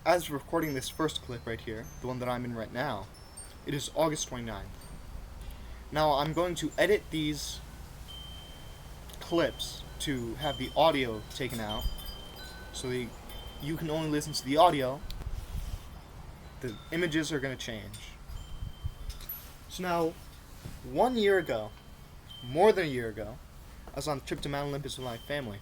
as of recording this first clip right here, the one that I'm in right now, it is August 29th. Now I'm going to edit these clips to have the audio taken out, so you can only listen to the audio. The images are going to change. So now, 1 year ago, more than a year ago, I was on a trip to Mount Olympus with my family.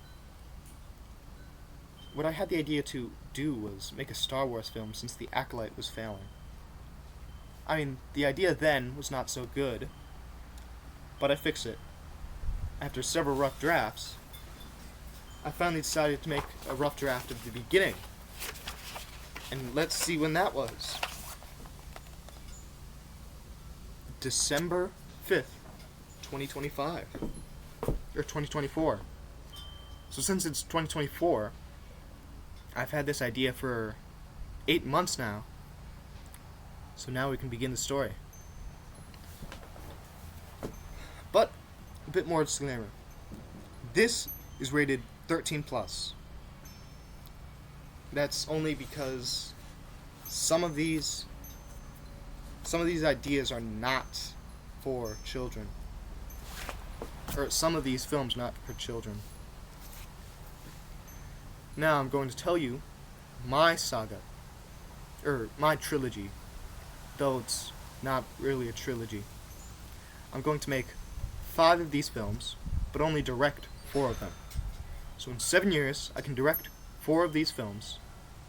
What I had the idea to do was make a Star Wars film since the Acolyte was failing. I mean, the idea then was not so good, but I fixed it. After several rough drafts, I finally decided to make a rough draft of the beginning. And let's see when that was. December 5th, 2025. Or 2024. So since it's 2024, I've had this idea for 8 months now. So now we can begin the story. But, a bit more disclaimer. This is rated 13+. That's only because some of these ideas are not for children. Or some of these films not for children. Now I'm going to tell you my saga, or my trilogy, though it's not really a trilogy. I'm going to make 5 of these films, but only direct 4 of them. So in 7 years, I can direct 4 of these films,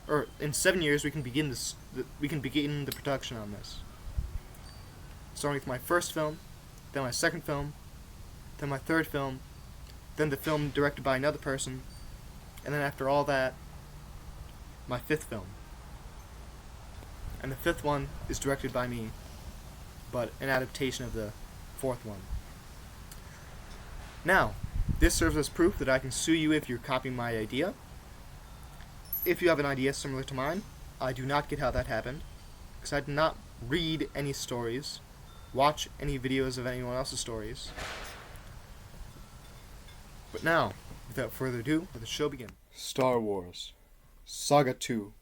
or in 7 years we can begin the production on this. Starting with my first film, then my second film, then my third film, then the film directed by another person, and then after all that, my 5th film. And the 5th one is directed by me, but an adaptation of the 4th one. Now, this serves as proof that I can sue you if you're copying my idea. If you have an idea similar to mine, I do not get how that happened, because I did not read any stories, watch any videos of anyone else's stories. But now, without further ado, let the show begin. Star Wars Saga 2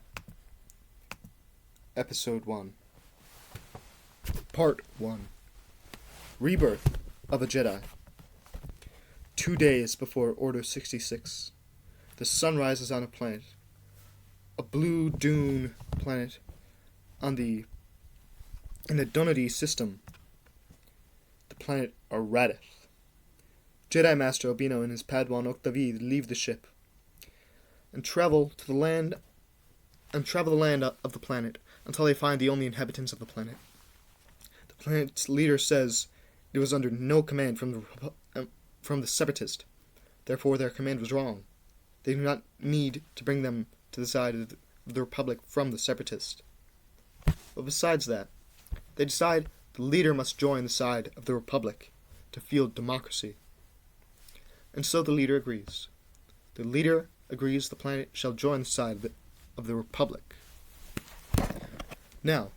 Episode 1 Part 1 Rebirth of a Jedi. 2 days before Order 66, the sun rises on a planet, a blue dune planet in the Donati system, the planet Aradith. Jedi Master Albino and his Padawan Octavid leave the ship and travel the land of the planet until they find the only inhabitants of the planet. The planet's leader says it was under no command from the Separatist. Therefore, their command was wrong. They do not need to bring them to the side of the Republic from the Separatist. But besides that, they decide the leader must join the side of the Republic to field democracy. And so the leader agrees. The leader agrees the planet shall join the side of the Republic. Now,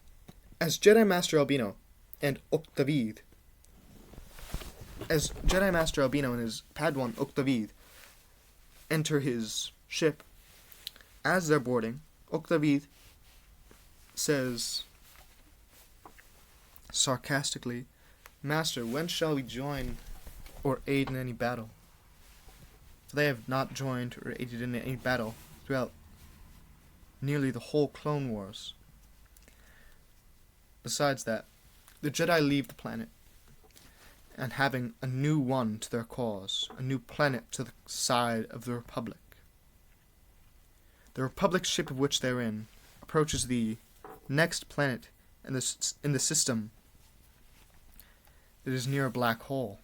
as Jedi Master Albino and his Padawan Octavid enter his ship, as they're boarding, Octavid says sarcastically, "Master, when shall we join or aid in any battle?" For they have not joined or aided in any battle throughout nearly the whole Clone Wars. Besides that, the Jedi leave the planet, and having a new one to their cause, a new planet to the side of the Republic. The Republic ship of which they're in approaches the next planet in the system that is near a black hole.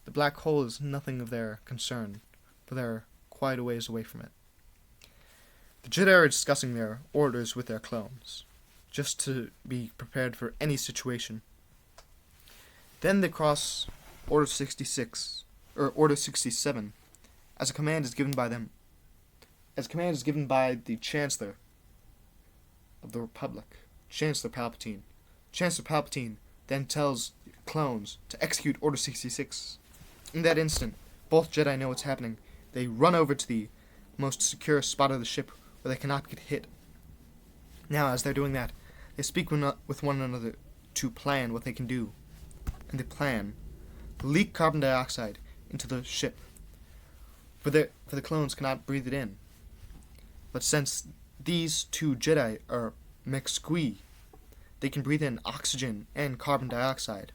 The black hole is nothing of their concern, for they're quite a ways away from it. The Jedi are discussing their orders with their clones, just to be prepared for any situation. Then they cross Order 66, or Order 67, as a command is given by them. As command is given by the Chancellor of the Republic, Chancellor Palpatine. Chancellor Palpatine then tells the clones to execute Order 66. In that instant, both Jedi know what's happening. They run over to the most secure spot of the ship where they cannot get hit. Now, as they're doing that, they speak with one another to plan what they can do. And they plan to leak carbon dioxide into the ship, for the clones cannot breathe it in. But since these two Jedi are Mexqui, they can breathe in oxygen and carbon dioxide.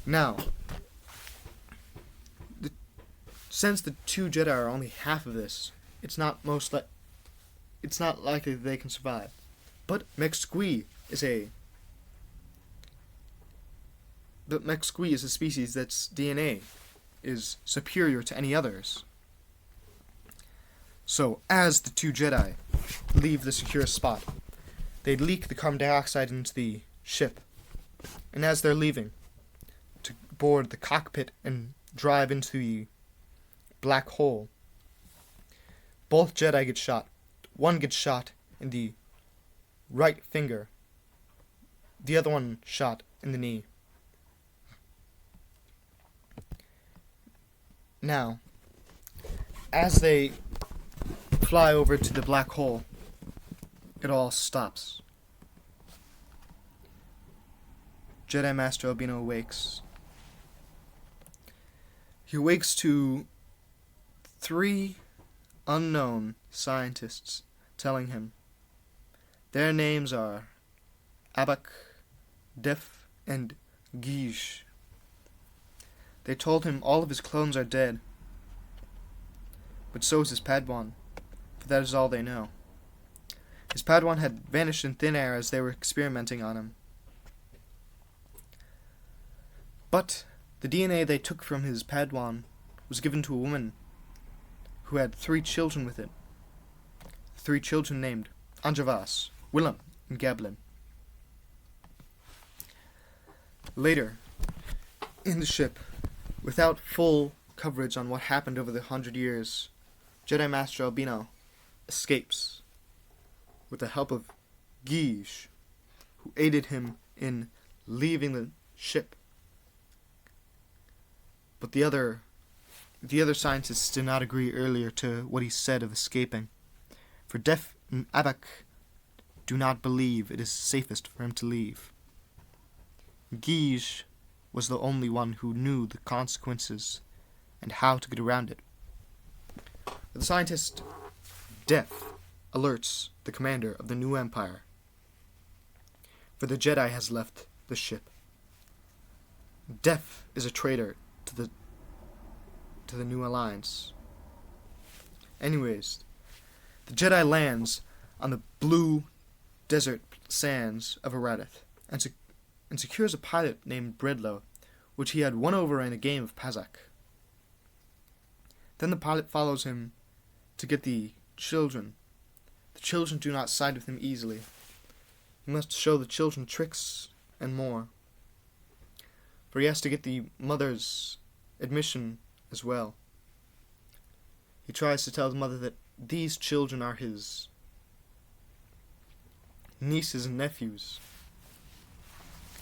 Now, since the two Jedi are only half of this, it's not likely that they can survive. But Mexqui is a species that's DNA is superior to any others. So, as the two Jedi leave the secure spot, they leak the carbon dioxide into the ship. And as they're leaving to board the cockpit and drive into the black hole, both Jedi get shot. One gets shot in the right finger, the other one shot in the knee. Now, as they fly over to the black hole, it all stops. Jedi Master Albino awakes. He awakes to 3 unknown scientists telling him their names are Abak, Def, and Guige. They told him all of his clones are dead, but so is his Padawan, for that is all they know. His Padawan had vanished in thin air as they were experimenting on him. But the DNA they took from his Padawan was given to a woman who had 3 children with it. 3 children named Anjavas, Willem, and Gablin. Later, in the ship, without full coverage on what happened over the 100 years, Jedi Master Albino escapes with the help of Guige, who aided him in leaving the ship. But the other scientists did not agree earlier to what he said of escaping, for Def and Abak do not believe it is safest for him to leave. Guige was the only one who knew the consequences and how to get around it. The scientist Def alerts the commander of the new empire, for the Jedi has left the ship. Def is a traitor to the new alliance. Anyways, the Jedi lands on the blue desert sands of Arathith and secures a pilot named Bredlo, which he had won over in a game of Pazak. Then the pilot follows him to get the children. The children do not side with him easily. He must show the children tricks and more, for he has to get the mother's admission as well. He tries to tell the mother that these children are his nieces and nephews.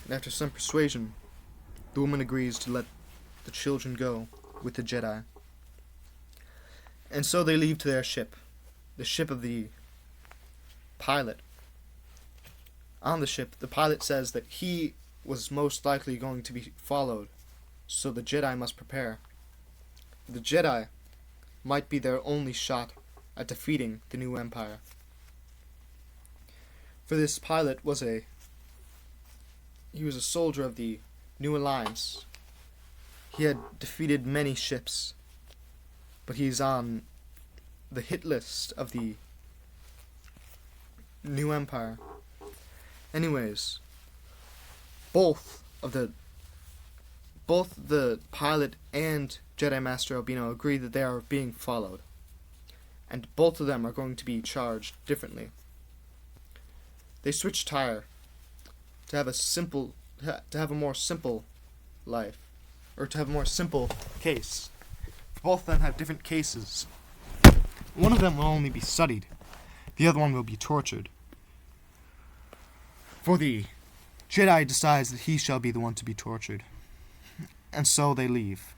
And after some persuasion, the woman agrees to let the children go with the Jedi. And so they leave to their ship, the ship of the pilot. On the ship, the pilot says that he was most likely going to be followed, so the Jedi must prepare. The Jedi might be their only shot at defeating the new empire. For this pilot was a soldier of the New Alliance. He had defeated many ships, but he's on the hit list of the New Empire. Anyways, both the pilot and Jedi Master Albino agree that they are being followed, and both of them are going to be charged differently. They switch tire to have a more simple life, or to have a more simple case. Both of them have different cases. One of them will only be studied, the other one will be tortured. For the Jedi decides that he shall be the one to be tortured, and so they leave.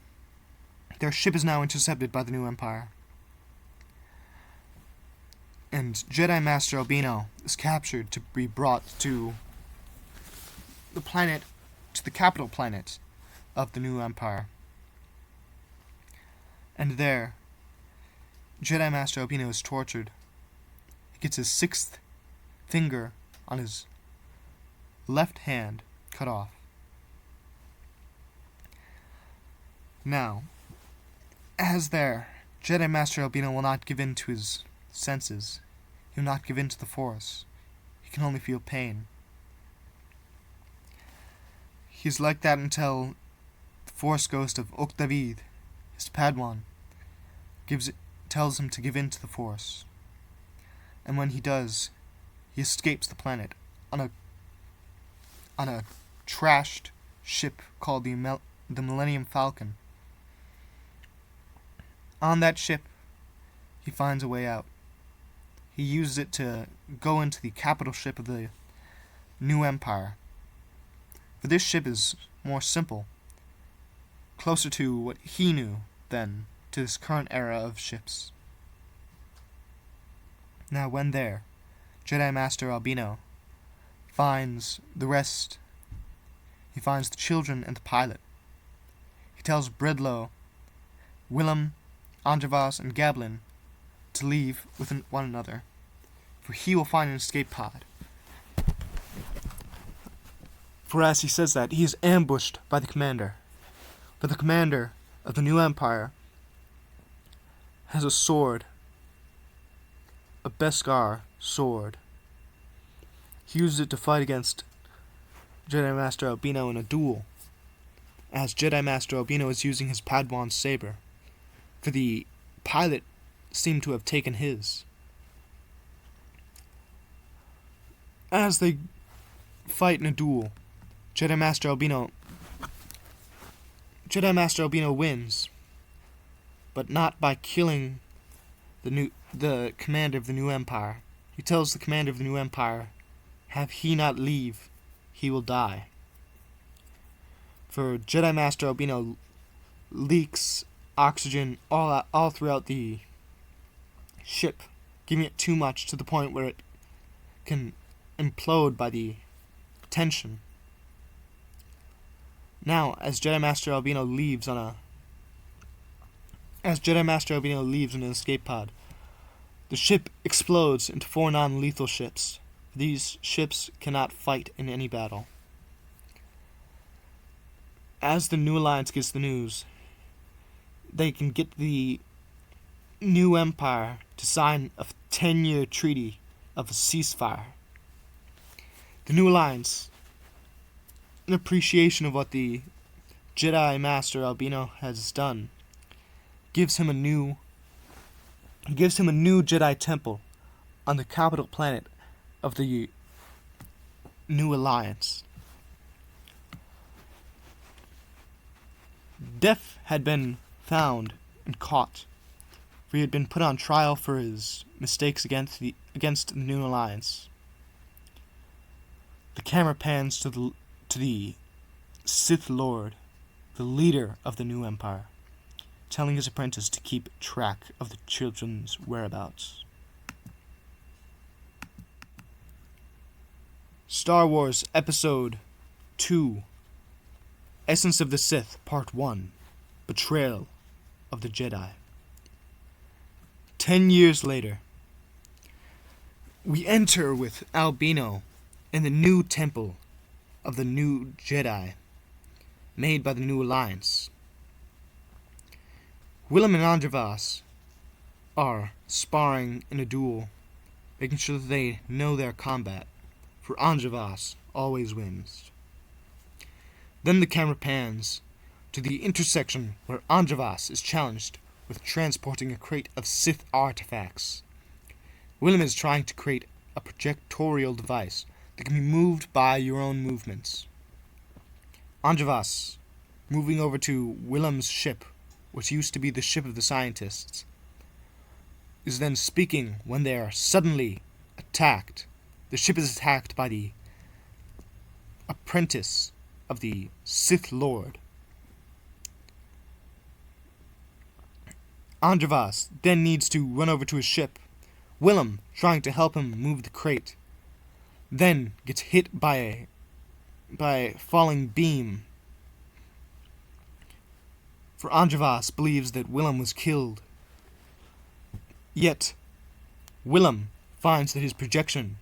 Their ship is now intercepted by the new Empire. And Jedi Master Albino is captured to be brought to the planet, to the capital planet of the new empire. And there, Jedi Master Albino is tortured. He gets his 6th finger on his left hand cut off. Now, as there, Jedi Master Albino will not give in to his senses. He will not give in to the Force. He can only feel pain. He's like that until the Force ghost of Octavid, his Padawan, tells him to give in to the Force. And when he does, he escapes the planet on a trashed ship called the Millennium Falcon. On that ship, he finds a way out. He uses it to go into the capital ship of the new empire. For this ship is more simple, closer to what he knew than to this current era of ships. Now when there, Jedi Master Albino finds the rest. He finds the children and the pilot. He tells Bredlo, Willem, Angevas, and Gablin to leave with one another, for he will find an escape pod. For as he says that, he is ambushed by the commander. For the commander of the new empire has a sword, a Beskar sword. He uses it to fight against Jedi Master Albino in a duel, as Jedi Master Albino is using his Padawan saber, for the pilot seemed to have taken his. As they fight in a duel, Jedi Master Albino wins, but not by killing the commander of the new empire. He tells the commander of the new empire, have he not leave, he will die. For Jedi Master Albino leaks oxygen all throughout the ship, giving it too much to the point where it can implode by the tension. Now, as Jedi Master Albino leaves in an escape pod, the ship explodes into 4 non-lethal ships. These ships cannot fight in any battle. As the New Alliance gets the news, they can get the new empire to sign a 10-year treaty of a ceasefire. The New Alliance, in appreciation of what the Jedi Master Albino has done, gives him a new Jedi temple on the capital planet of the New Alliance. Death had been found and caught, for he had been put on trial for his mistakes against the New Alliance. The camera pans to the Sith Lord, the leader of the new empire, telling his apprentice to keep track of the children's whereabouts. Star Wars Episode 2, Essence of the Sith, Part 1, Betrayal of the Jedi. 10 years later, we enter with Albino in the new temple of the new Jedi, made by the New Alliance. Willem and Angevas are sparring in a duel, making sure that they know their combat, for Angevas always wins. Then the camera pans to the intersection where Angevas is challenged with transporting a crate of Sith artifacts. Willem is trying to create a projectorial device that can be moved by your own movements. Angevas, moving over to Willem's ship, which used to be the ship of the scientists, is then speaking when they are suddenly attacked. The ship is attacked by the apprentice of the Sith Lord. Angevas then needs to run over to his ship, Willem, trying to help him move the crate, then gets hit by a falling beam. For Angevas believes that Willem was killed. Yet, Willem finds that his projection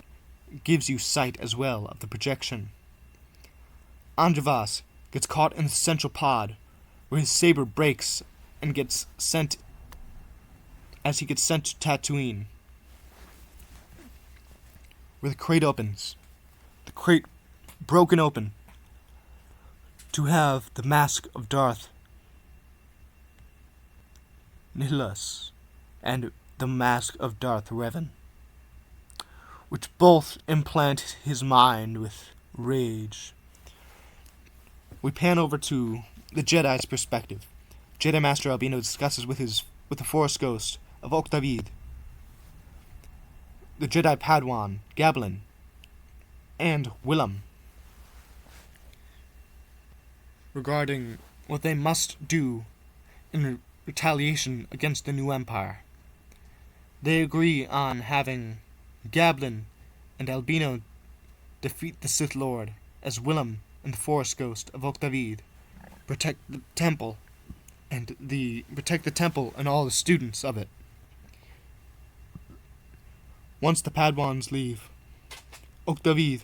gives you sight as well of the projection. Angevas gets caught in the central pod, where his saber breaks and gets sent to Tatooine, where the crate opens. The crate broken open to have the mask of Darth Nihilus and the mask of Darth Revan, which both implant his mind with rage. We pan over to the Jedi's perspective. Jedi Master Albino discusses with the Force Ghost of Octavid, the Jedi Padawan Gablin, and Willem regarding what they must do in retaliation against the New Empire. They agree on having Gablin and Albino defeat the Sith Lord, as Willem and the Force Ghost of Octavid protect the temple and all the students of it. Once the Padawans leave, Octavid,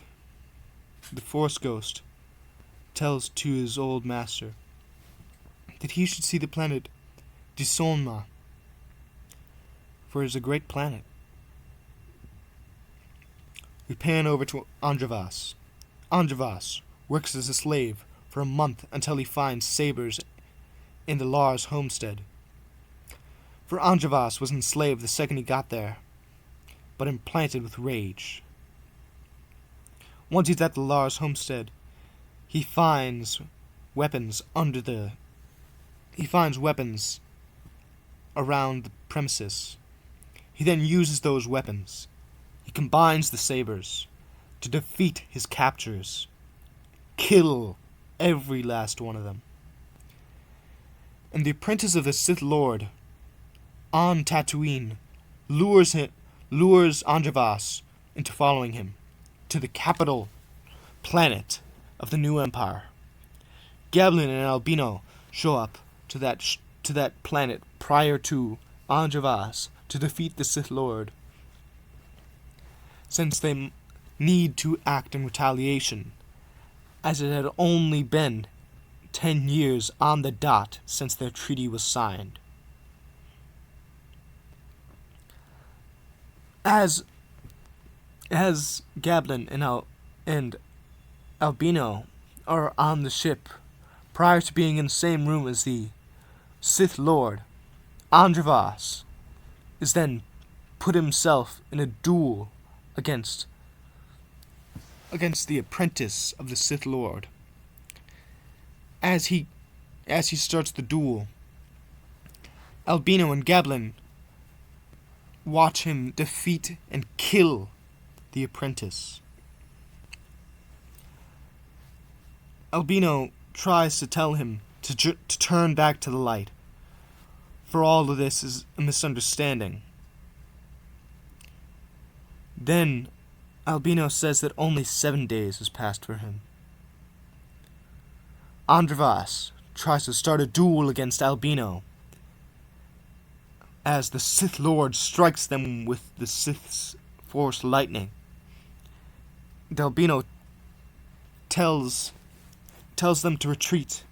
the Force Ghost, tells to his old master that he should see the planet Disonma, for it is a great planet. We pan over to Angevas. Angevas works as a slave for a month until he finds sabers in the Lars homestead. For Angevas was enslaved the second he got there, but implanted with rage. Once he's at the Lars homestead, he finds weapons around the premises. He then uses those weapons. He combines the sabers to defeat his captors, kill every last one of them. And the apprentice of the Sith Lord on Tatooine lures Angevas into following him to the capital planet of the New Empire. Gablin and Albino show up to that planet prior to Angevas to defeat the Sith Lord, since they need to act in retaliation, as it had only been 10 years on the dot since their treaty was signed. As Gablin and Albino are on the ship, prior to being in the same room as the Sith Lord, Angevas is then put himself in a duel against the apprentice of the Sith Lord. As he starts the duel, Albino and Gablin watch him defeat and kill the apprentice. Albino tries to tell him to turn back to the light, for all of this is a misunderstanding. Then Albino says that only 7 days has passed for him. Angevas tries to start a duel against Albino, as the Sith Lord strikes them with the Sith's Force lightning. Albino tells them to retreat,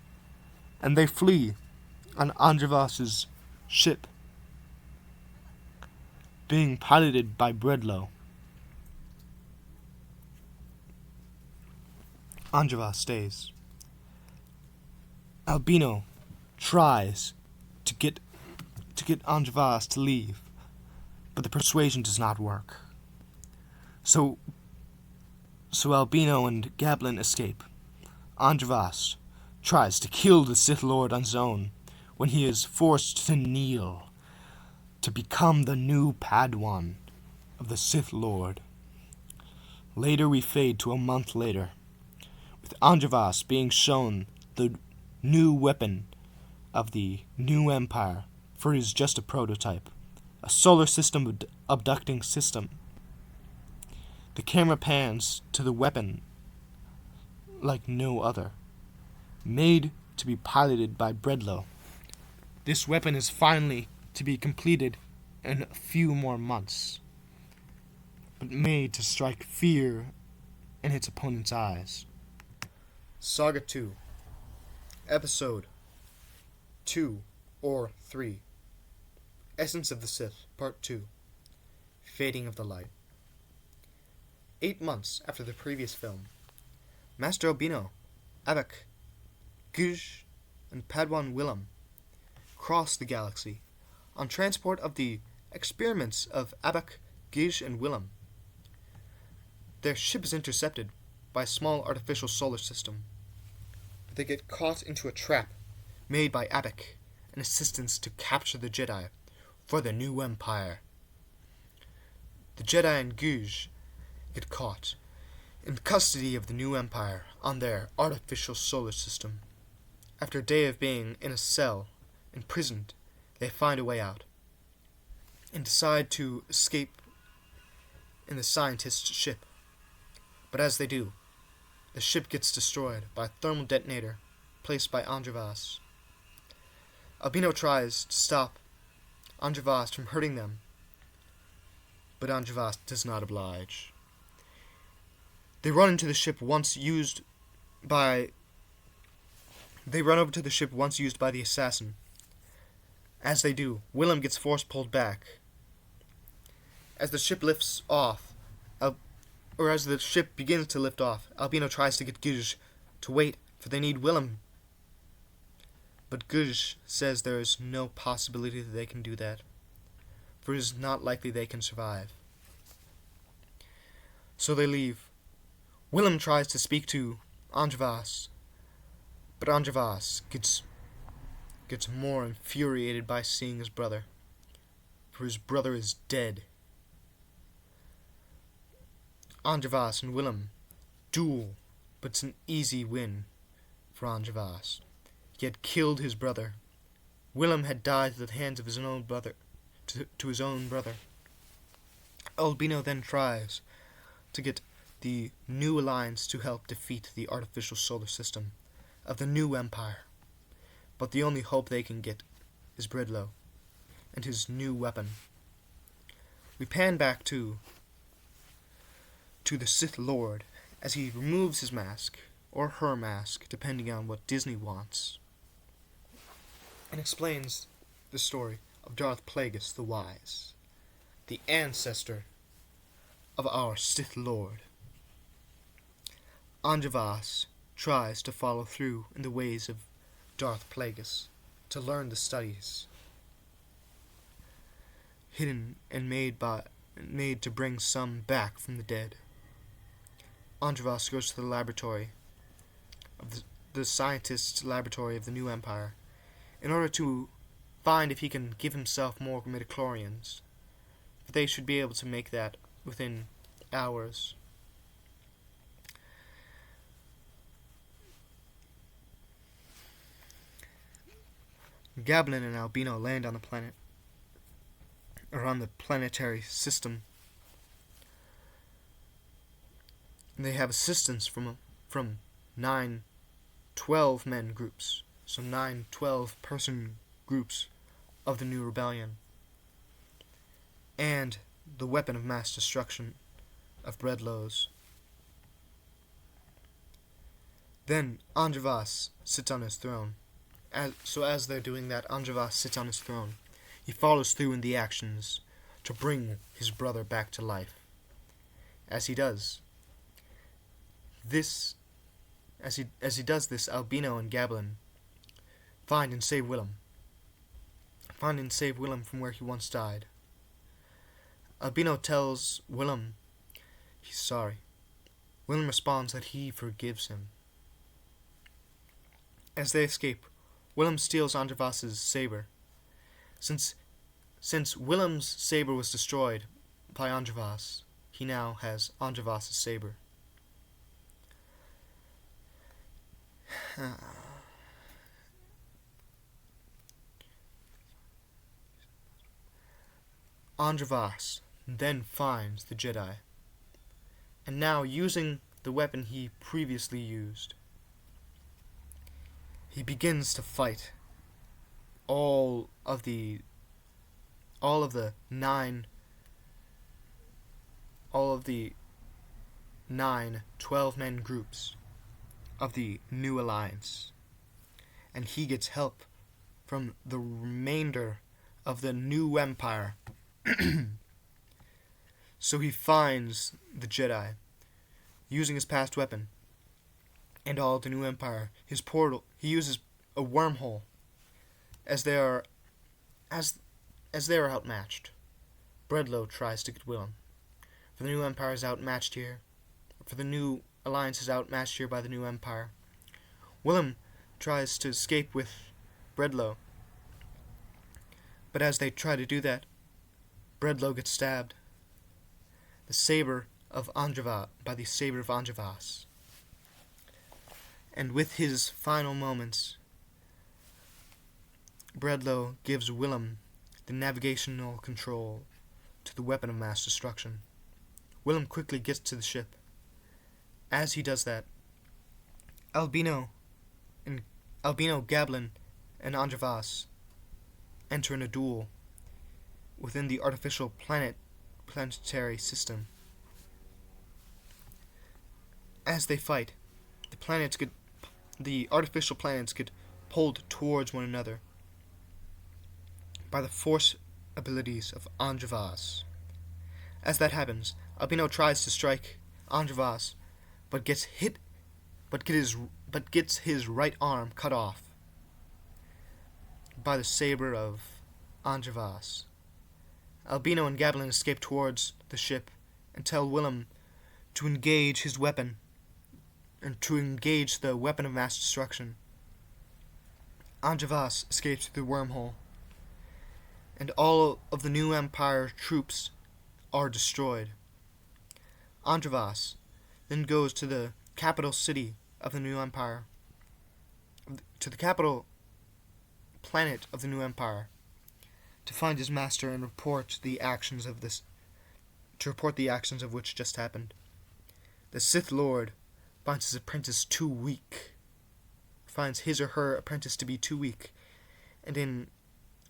and they flee on Angevas's ship, being piloted by Bredlow. Angevas stays. Albino tries to get Angevas to leave, but the persuasion does not work. So Albino and Gablin escape. Angevas tries to kill the Sith Lord on his own when he is forced to kneel to become the new Padawan of the Sith Lord. Later we fade to a month later, with Angevas being shown the new weapon of the New Empire, for it is just a prototype a solar system abducting system. The camera pans to the weapon like no other, made to be piloted by Bredlow. This weapon is finally to be completed in a few more months, but made to strike fear in its opponent's eyes. Saga 2, Episode 2 or 3, Essence of the Sith, Part 2, Fading of the Light. 8 months after the previous film, Master Albino, Abak, Guj, and Padawan Willem crossed the galaxy on transport of the experiments of Abak, Guj, and Willem. Their ship is intercepted by a small artificial solar system. They get caught into a trap made by Abak and assistants to capture the Jedi for the new Empire. The Jedi and Guj get caught in custody of the new Empire on their artificial solar system. After a day of being in a cell, imprisoned, they find a way out and decide to escape in the scientist's ship. But as they do, the ship gets destroyed by a thermal detonator placed by Anjavas. Albino tries to stop Anjavas from hurting them, but Anjavas does not oblige. They run over to the ship once used by the assassin. As they do, Willem gets force pulled back. As the ship lifts off, as the ship begins to lift off, Albino tries to get Guj to wait, for they need Willem. But Guj says there is no possibility that they can do that, for it is not likely they can survive. So they leave. Willem tries to speak to Anjavas, but Anjavas gets more infuriated by seeing his brother, for his brother is dead. Anjavas and Willem duel, but it's an easy win for Anjavas. He had killed his brother. Willem had died at the hands of his own brother, to his own brother. Albino then tries to get the new alliance to help defeat the artificial solar system of the new empire. But the only hope they can get is Bredlow and his new weapon. We pan back to the Sith Lord as he removes his mask, or her mask, depending on what Disney wants, and explains the story of Darth Plagueis the Wise, the ancestor of our Sith Lord. Anjavas tries to follow through in the ways of Darth Plagueis to learn the studies hidden and made to bring some back from the dead. Anjavas goes to the laboratory of the scientist's laboratory of the new empire in order to find if he can give himself more midichlorians. But they should be able to make that within hours. Gablin and Albino land on the planet, or on the planetary system. And they have assistance from 9 12-man groups, so 9 12-person groups of the new rebellion, and the weapon of mass destruction of Bredlow's. Then Anjavas sits on his throne. As they're doing that, Anjavas sits on his throne. He follows through in the actions to bring his brother back to life. As he does this, Albino and Gablin find and save Willem from where he once died. Albino tells Willem he's sorry. Willem responds that he forgives him. As they escape, Willem steals Anjavas' saber. Since Willem's saber was destroyed by Anjavas, he now has Anjavas' saber. Andravas then finds the Jedi, and now using the weapon he previously used, he begins to fight all of the 9 12-man groups of the New Alliance, and he gets help from the remainder of the New Empire. So he finds the Jedi, using his past weapon, and all of the New Empire. His portal, he uses a wormhole, as they are outmatched. Bredlo tries to get Willem. For the New Empire is outmatched here. For the New Alliance is outmatched here by the New Empire. Willem tries to escape with Bredlo, but as they try to do that, Bredlo gets stabbed. By the saber of Andravas. And with his final moments, Bredlo gives Willem the navigational control to the weapon of mass destruction. Willem quickly gets to the ship. As he does that, Albino, Gablin, and Andravas enter in a duel within the artificial planetary system. As they fight, the artificial planets get pulled towards one another by the force abilities of Andravas. As that happens, Albino tries to strike Andravas, but gets his right arm cut off by the saber of Andravas. Albino and Gablin escape towards the ship and tell Willem to engage his weapon, and to engage the weapon of mass destruction. Andravas escapes through the wormhole, and all of the New Empire troops are destroyed. Andravas then goes to the capital city of the New Empire, to the capital planet of the New Empire, to find his master and report the actions of which just happened. The Sith Lord finds his apprentice too weak, finds his or her apprentice to be too weak, and in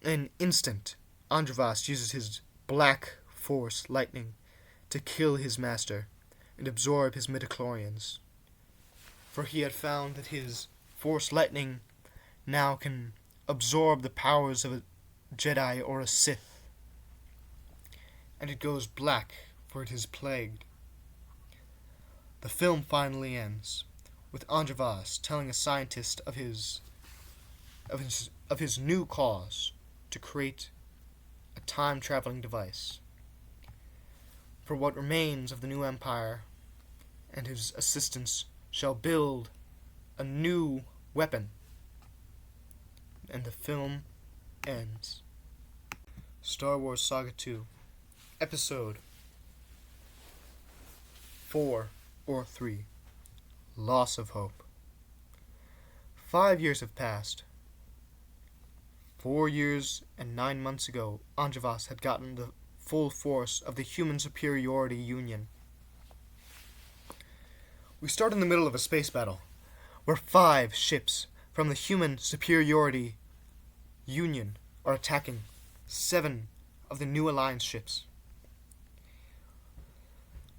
an instant, Andravas uses his black force lightning to kill his master and absorb his midichlorians. For he had found that his force lightning now can absorb the powers of a Jedi or a Sith, and it goes black, for it is plagued. The film finally ends with Andravas telling a scientist of his new cause to create a time-traveling device. For what remains of the New Empire and his assistants shall build a new weapon. And the film ends. Star Wars Saga 2, Episode 4 or 3, Loss of Hope. 5 years have passed. 4 years and 9 months ago, Andravas had gotten the full force of the Human Superiority Union. We start in the middle of a space battle, where 5 ships from the Human Superiority Union are attacking 7 of the New Alliance ships.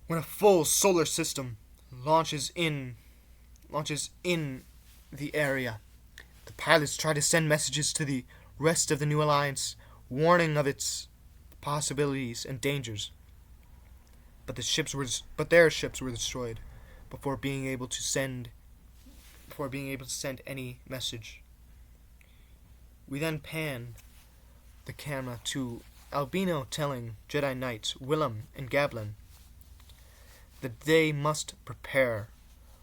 When a full solar system launches in the area, the pilots try to send messages to the rest of the New Alliance, warning of its possibilities and dangers. But their ships were destroyed before being able to send any message. We then pan the camera to Albino telling Jedi Knights Willem and Gablin that they must prepare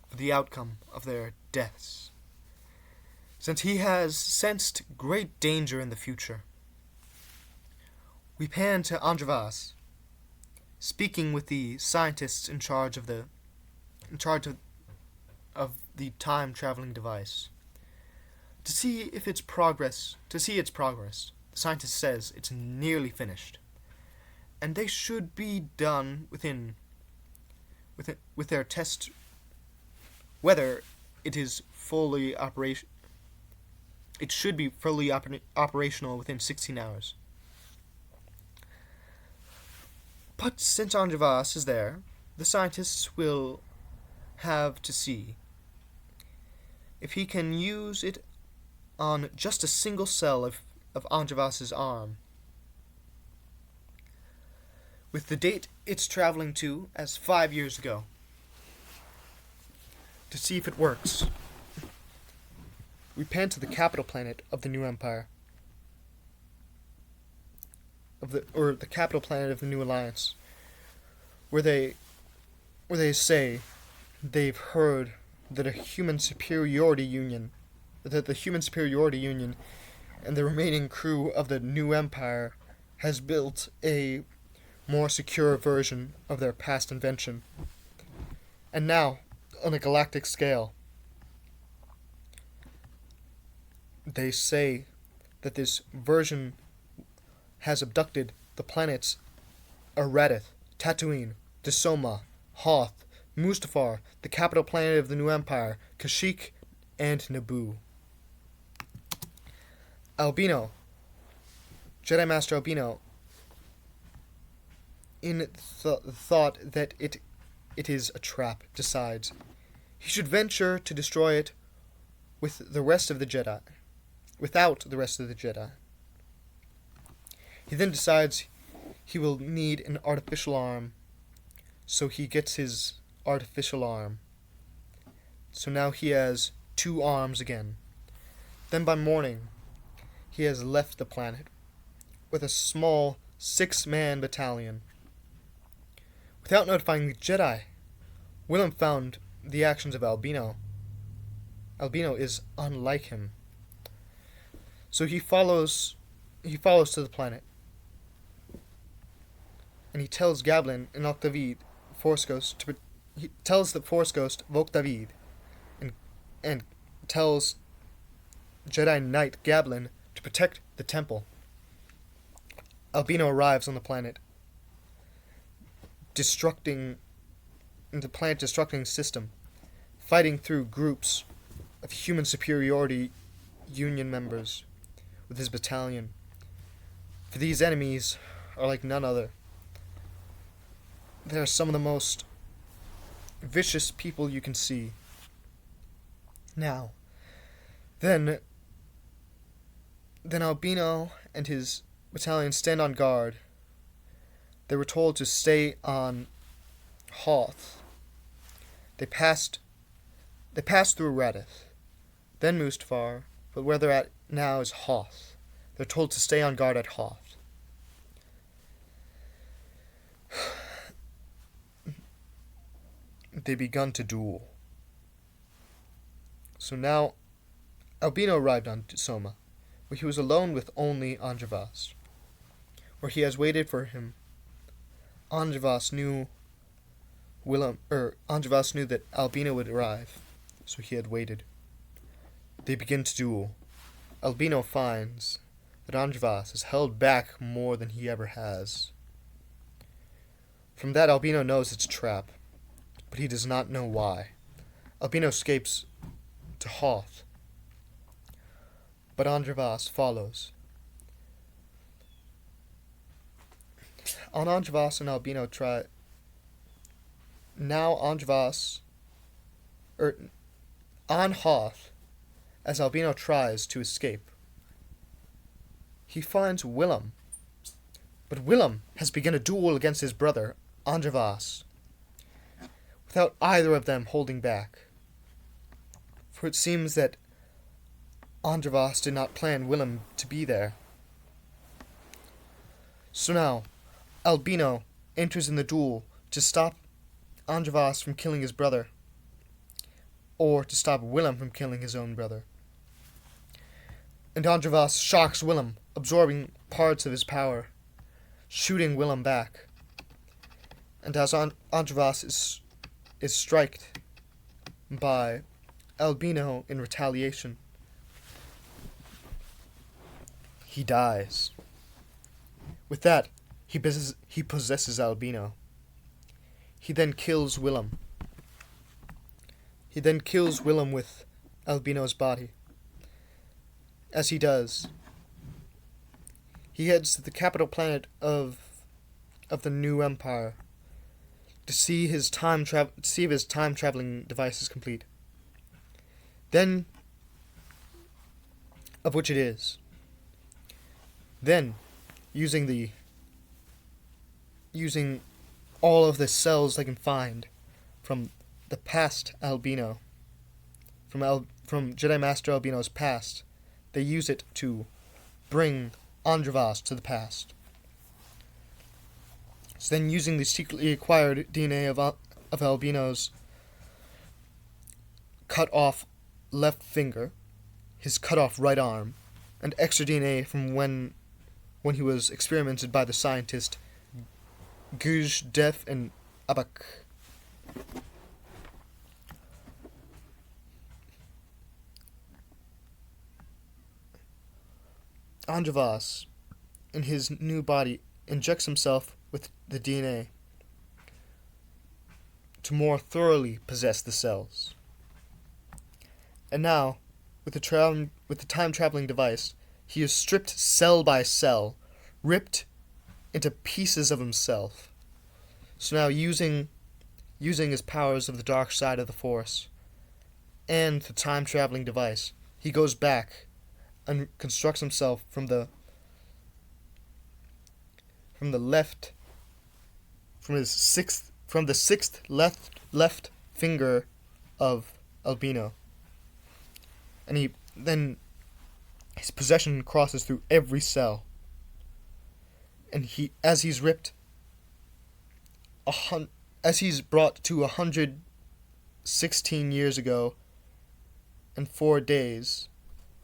for the outcome of their deaths, since he has sensed great danger in the future. We pan to Andravas, speaking with the scientists in charge of the time-traveling device, to see its progress. The scientist says it's nearly finished, and they should be done with their test, whether it is fully operation. It should be fully operational within 16 hours. But since Angevas is there, the scientists will have to see if he can use it on just a single cell of Angevas's arm, with the date it's traveling to as 5 years ago, to see if it works. We pan to the capital planet of the new empire, the capital planet of the new alliance, where they say they've heard that the human superiority union and the remaining crew of the new empire has built a more secure version of their past invention. And now, on a galactic scale, they say that this version has abducted the planets Aradith, Tatooine, Desoma, Hoth, Mustafar, the capital planet of the new empire, Kashyyyk, and Naboo. Albino, Jedi Master Albino, in thought that it is a trap, decides he should venture to destroy it without the rest of the Jedi. He then decides he will need an artificial arm, so he gets his artificial arm. So now he has 2 arms again. Then by morning, he has left the planet with a small 6-man battalion. Without notifying the Jedi, Willem found the actions of Albino. Albino is unlike him. So he follows to the planet. And he tells Gablin and Octavid, he tells the Force Ghost Octavid, and tells Jedi Knight Gablin to protect the temple. Albino arrives on the planet, destructing system, fighting through groups of human superiority union members with his battalion. For these enemies are like none other. They are some of the most vicious people you can see. Now, then Albino and his battalion stand on guard. They were told to stay on Hoth. They passed through Radith, then Mustafar, but where they're at now is Hoth. They're told to stay on guard at Hoth. They begun to duel. So now, Albino arrived on Soma, where he was alone with only Angevas. Where he has waited for him. Angevas knew that Albino would arrive, so he had waited. They begin to duel. Albino finds that Angevas has held back more than he ever has. From that, Albino knows it's a trap, but he does not know why. Albino escapes to Hoth, but Angevas follows. On Angevas and Albino try. Now Angevas, on Hoth, as Albino tries to escape, he finds Willem. But Willem has begun a duel against his brother, Angevas, without either of them holding back. For it seems that Angevas did not plan Willem to be there. So now, Albino enters in the duel to stop Angevas from killing his brother, or to stop Willem from killing his own brother. And Angevas shocks Willem, absorbing parts of his power, shooting Willem back. And as Angevas is striked by Albino in retaliation, he dies. With that, he possesses Albino. He then kills Willem. With Albino's body. As he does, he heads to the capital planet of the new empire to see if his time traveling device is complete. Then, of which it is. Then, using all of the cells they can find from the past Albino, from Jedi Master Albino's past, they use it to bring Andravas to the past. So then, using the secretly acquired DNA of Albino's cut off left finger, his cut off right arm, and extra DNA from when he was experimented by the scientist Guj, Def, and Abak. Andravas, in his new body, injects himself with the DNA to more thoroughly possess the cells. And now, with the time-traveling device, he is stripped cell by cell, ripped into pieces of himself. So now, using his powers of the dark side of the Force and the time-traveling device, he goes back and constructs himself from the sixth left finger of Albino. And then his possession crosses through every cell. And as he's brought to 116 years ago and 4 days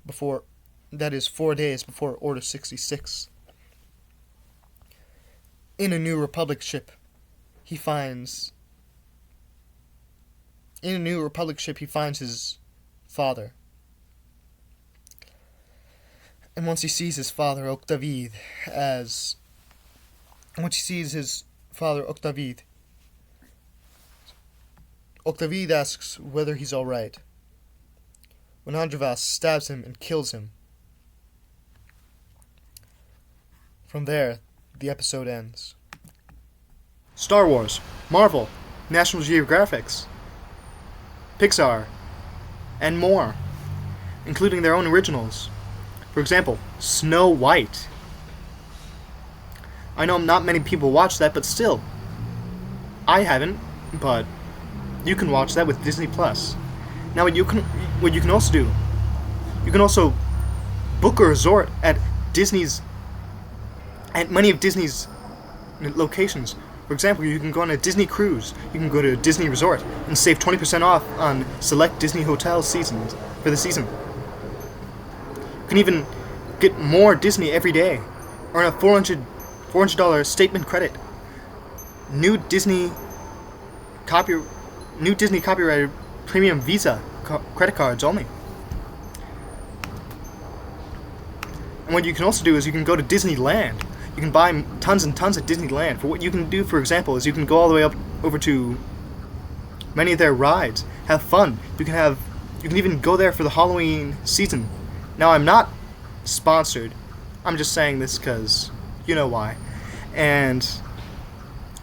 before, that is 4 days before Order 66. In a New Republic ship, he finds his father. And once he sees his father, Octavid, Octavid asks whether he's alright, when Andravas stabs him and kills him. From there, the episode ends. Star Wars, Marvel, National Geographic, Pixar, and more, including their own originals. For example, Snow White. I know not many people watch that, but still, I haven't, but you can watch that with Disney Plus. Now, what you can also do, you can also book a resort at many of Disney's locations. For example, you can go on a Disney cruise. You can go to a Disney resort and save 20% off on select Disney hotel seasons for the season. You can even get more Disney every day. Earn a $400 statement credit. New Disney copyrighted premium Visa credit cards only. And what you can also do is you can go to Disneyland. You can buy tons and tons at Disneyland. For what you can do, for example, is you can go all the way up over to many of their rides, have fun. You can even go there for the Halloween season. Now, I'm not sponsored. I'm just saying this because you know why. And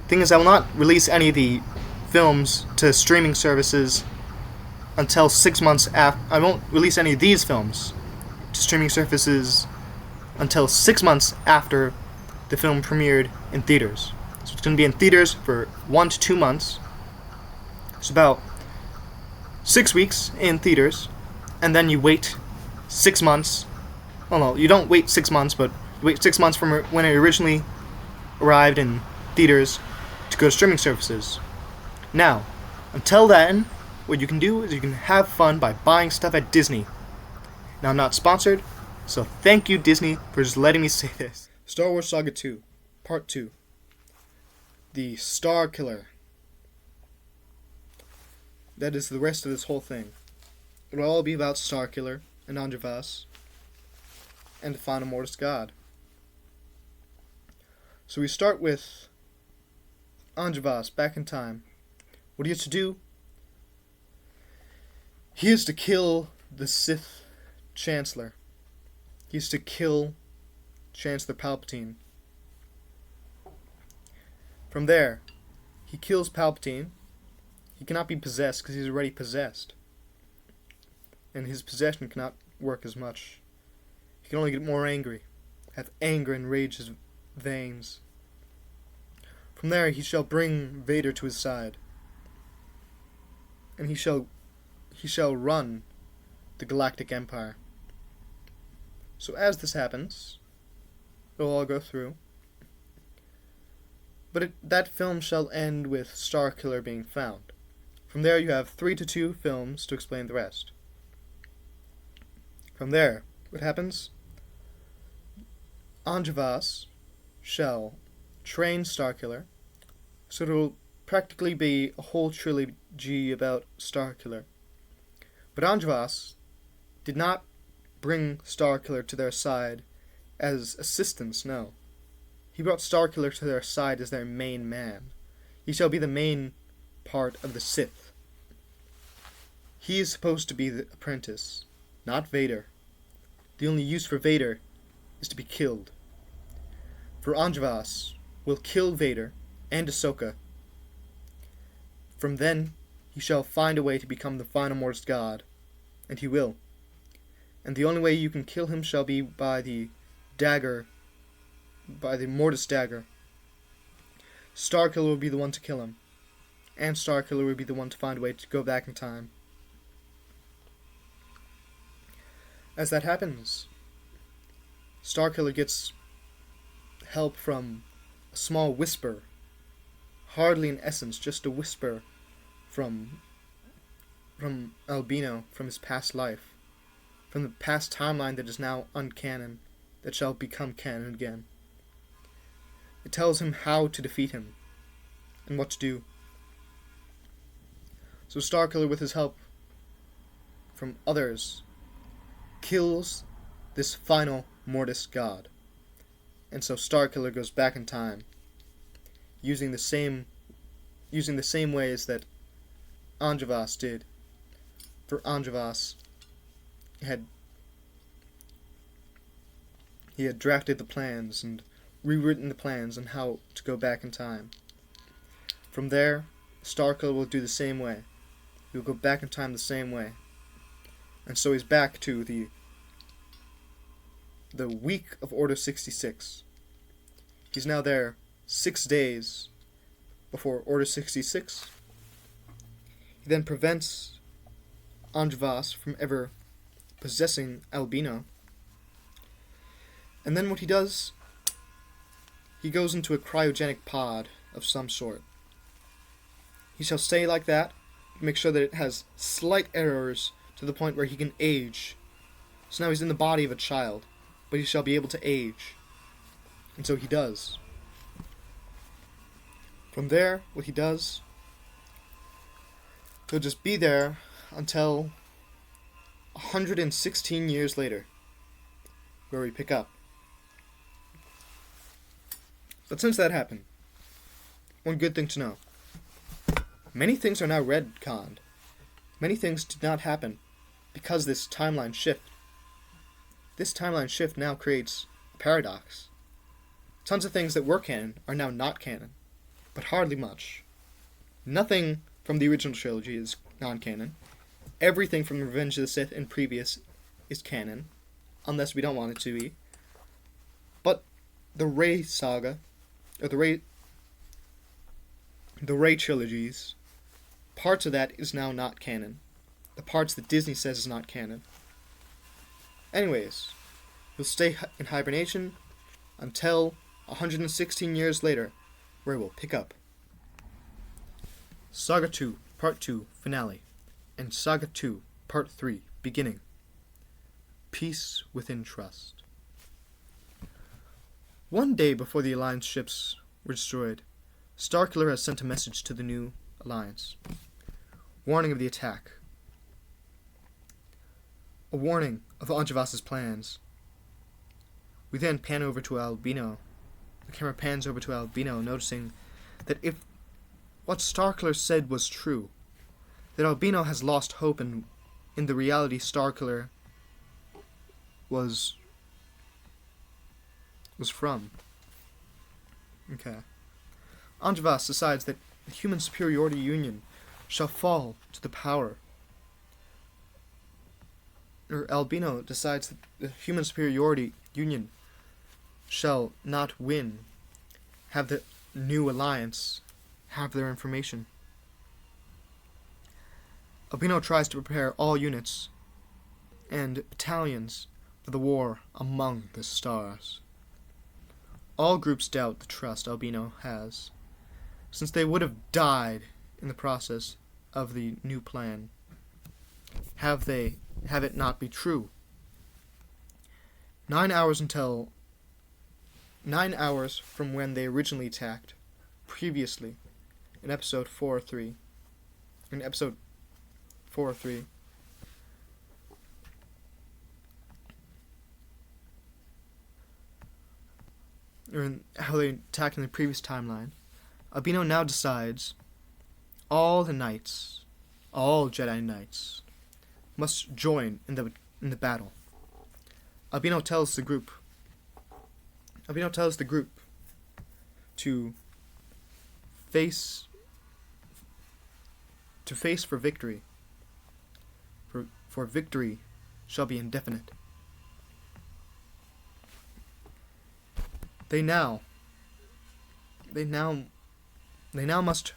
thing is, I will not release any of the films to streaming services until 6 months after. I won't release any of these films to streaming services until 6 months after the film premiered in theaters. So it's going to be in theaters for 1 to 2 months. It's about 6 weeks in theaters, and then you wait 6 months. Well, no, you don't wait 6 months, but you wait 6 months from when it originally arrived in theaters to go to streaming services. Now, until then, what you can do is you can have fun by buying stuff at Disney. Now, I'm not sponsored, so thank you, Disney, for just letting me say this. Star Wars Saga 2, Part 2. The Star Killer. That is the rest of this whole thing. It will all be about Star Killer and Andravas and the final Mortis God. So we start with Angevas back in time. What he has to do? He is to kill the Sith Chancellor. He is to kill Chancellor Palpatine. From there, he kills Palpatine. He cannot be possessed because he's already possessed. And his possession cannot work as much. He can only get more angry, have anger and rage his veins. From there, he shall bring Vader to his side. And he shall run the Galactic Empire. So as this happens, it'll all go through. But that film shall end with Starkiller being found. From there you have 3 to 2 films to explain the rest. From there, what happens? Angevas shall train Starkiller, so it will practically be a whole trilogy about Starkiller. But Angevas did not bring Starkiller to their side as assistants, no. He brought Starkiller to their side as their main man. He shall be the main part of the Sith. He is supposed to be the apprentice, not Vader. The only use for Vader is to be killed. For Angevas will kill Vader and Ahsoka. From then, he shall find a way to become the final Mortis God, and he will. And the only way you can kill him shall be by the dagger, by the Mortis dagger. Starkiller will be the one to kill him, and Starkiller will be the one to find a way to go back in time. As that happens, Starkiller gets help from a small whisper, hardly an essence, just a whisper from Albino, from his past life, from the past timeline that is now uncanon, that shall become canon again. It tells him how to defeat him, and what to do. So Starkiller, with his help from others, kills this final Mortis God. And so Starkiller goes back in time, using the same ways that Angevas did. For Angevas he had drafted the plans and rewritten the plans on how to go back in time. From there, Starkiller will do the same way. He will go back in time the same way. And so he's back to the week of Order 66. He's now there 6 days before Order 66. He then prevents Angevas from ever possessing Albino. And then what he does, he goes into a cryogenic pod of some sort. He shall stay like that, make sure that it has slight errors to the point where he can age. So now he's in the body of a child, but he shall be able to age. And so he does. From there, what he does, he'll just be there until 116 years later, where we pick up. But since that happened, one good thing to know. Many things are now retconned. Many things did not happen because this timeline shift. This timeline shift now creates a paradox. Tons of things that were canon are now not canon, but hardly much. Nothing from the original trilogy is non-canon. Everything from Revenge of the Sith and previous is canon, unless we don't want it to be. But the Rey saga, or the Rey trilogies, parts of that is now not canon. The parts that Disney says is not canon. Anyways, we'll stay in hibernation until 116 years later, where we'll pick up Saga 2, Part 2, Finale, and Saga 2, Part 3, Beginning. Peace within trust. One day before the Alliance ships were destroyed, Starkiller has sent a message to the new Alliance. Warning of the attack. A warning of Angevas' plans. We then pan over to Albino, The camera pans over to Albino, noticing that if what Starkiller said was true, that Albino has lost hope in the reality Starkiller was from. Okay. Anjavas decides that the human superiority union shall fall to the power. Or Albino decides that the human superiority union shall not win, have the new alliance have their information. Albino tries to prepare all units and battalions for the war among the stars. All groups doubt the trust Albino has, since they would have died in the process of the new plan. Have it not be true. 9 hours from when they originally attacked, previously, in episode 4 or 3. In episode 4 or 3. Or in how they attacked in the previous timeline, Albino now decides all the knights, all Jedi Knights, must join in the battle. Albino tells the group to face for victory. For victory shall be indefinite. They now must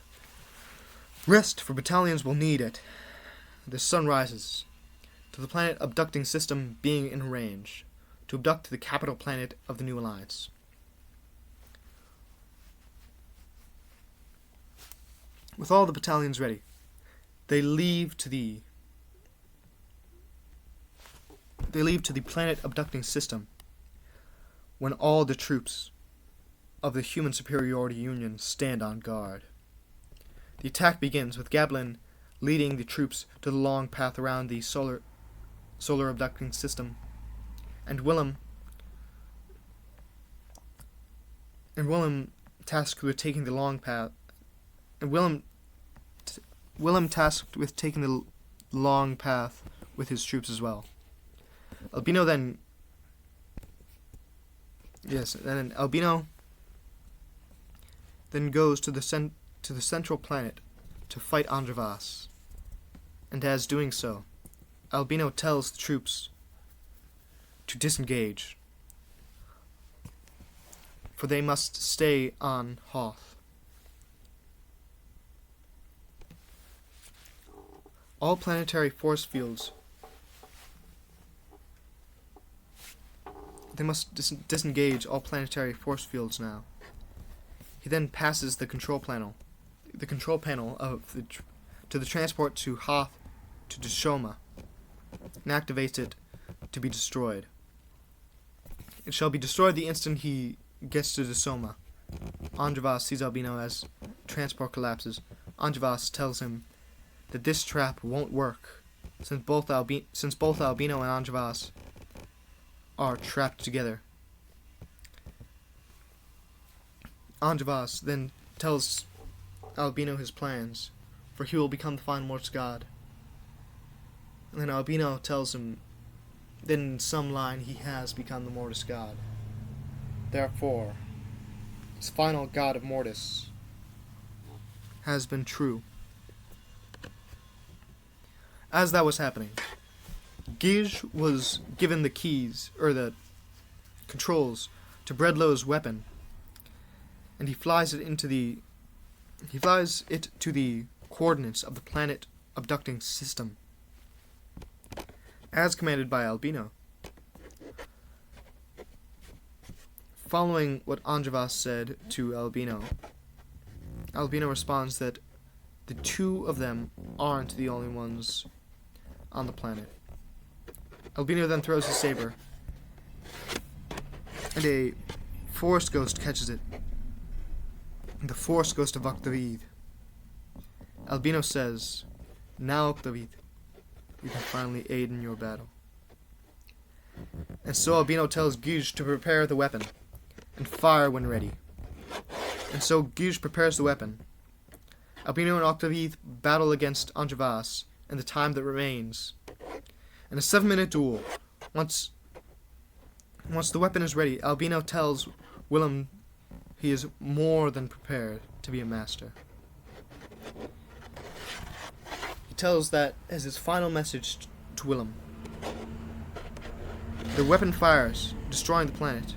rest, for battalions will need it. The sun rises, to the planet abducting system being in range, to abduct the capital planet of the new alliance. With all the battalions ready, they leave to the planet abducting system, when all the troops of the Human Superiority Union stand on guard. The attack begins with Gablin leading the troops to the long path around the solar abducting system, and Willem tasked with taking the long path, and Willem tasked with taking the long path with his troops as well. Albino then goes to the central planet to fight Anjavas, and as doing so, Albino tells the troops to disengage, for they must stay on Hoth. All planetary force fields. They must disengage all planetary force fields now. He then passes the control panel to the transport to Hoth to Deshoma, and activates it to be destroyed. It shall be destroyed the instant he gets to Deshoma. Anjavas sees Albino as transport collapses. Anjavas tells him that this trap won't work, since both Albino and Anjavas are trapped together. Anjavas then tells Albino his plans, for he will become the final Mortis God. And then Albino tells him that in some line he has become the Mortis God. Therefore, his final God of Mortis has been true. As that was happening, Gij was given the keys, or the controls, to Bredlow's weapon, and he flies it to the coordinates of the planet abducting system, as commanded by Albino. Following what Anjavas said to Albino, Albino responds that the two of them aren't the only ones on the planet. Albino then throws his saber, and a Force Ghost catches it. The Force Ghost of Octavid. Albino says, "Now, Octavid, you can finally aid in your battle." And so Albino tells Gij to prepare the weapon, and fire when ready. And so Guge prepares the weapon. Albino and Octavie battle against Angevas in the time that remains. In a 7-minute duel, once the weapon is ready, Albino tells Willem he is more than prepared to be a master. He tells that as his final message to Willem. The weapon fires, destroying the planet.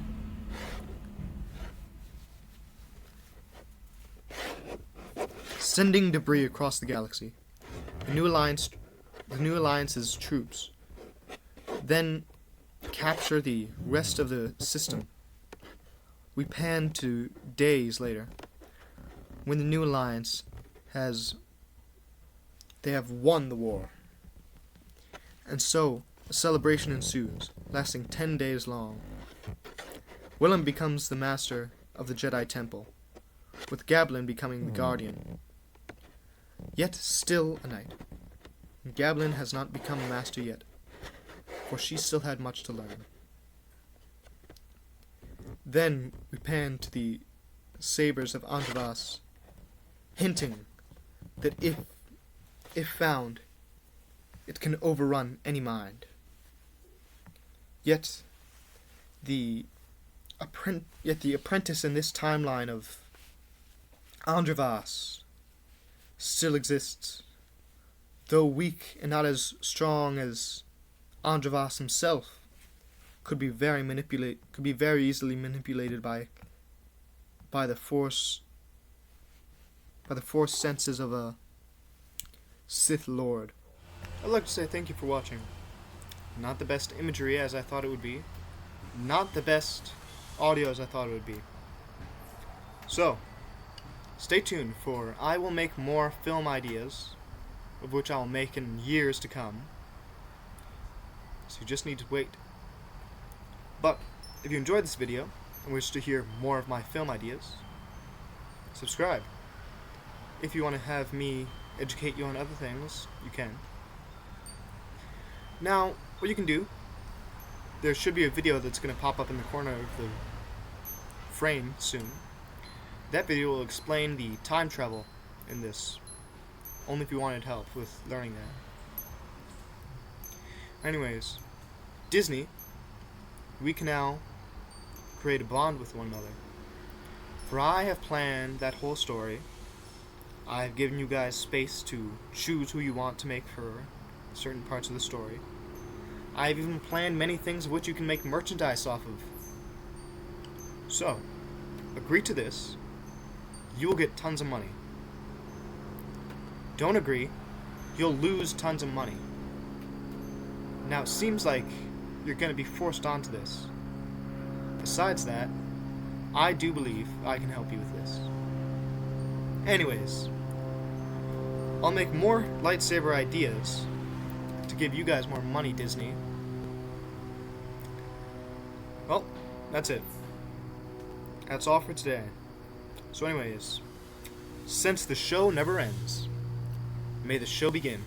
Sending debris across the galaxy. The New Alliance's troops then capture the rest of the system. We pan to days later, when the New Alliance they have won the war. And so, a celebration ensues, lasting 10 days long. Willem becomes the master of the Jedi Temple, with Gablin becoming the guardian. Yet still a knight. Gablin has not become a master yet, for she still had much to learn. Then we pan to the sabers of Angevas, hinting that if found, it can overrun any mind. Yet the apprentice in this timeline of Angevas still exists, though weak and not as strong as Angevas himself. Could be very easily manipulated by the force senses of a Sith Lord. I'd like to say thank you for watching. Not the best imagery as I thought it would be. Not the best audio as I thought it would be. So, stay tuned, for I will make more film ideas, of which I will make in years to come. So you just need to wait. But, if you enjoyed this video, and wish to hear more of my film ideas, subscribe. If you want to have me educate you on other things, you can. Now, what you can do, there should be a video that's going to pop up in the corner of the frame soon. That video will explain the time travel in this, only if you wanted help with learning that. Anyways, Disney, we can now create a bond with one another. For I have planned that whole story. I have given you guys space to choose who you want to make for certain parts of the story. I have even planned many things of which you can make merchandise off of. So, agree to this. You will get tons of money. Don't agree, you'll lose tons of money. Now, it seems like you're going to be forced onto this. Besides that, I do believe I can help you with this. Anyways, I'll make more lightsaber ideas to give you guys more money, Disney. Well, that's it. That's all for today. So anyways, since the show never ends, may the show begin.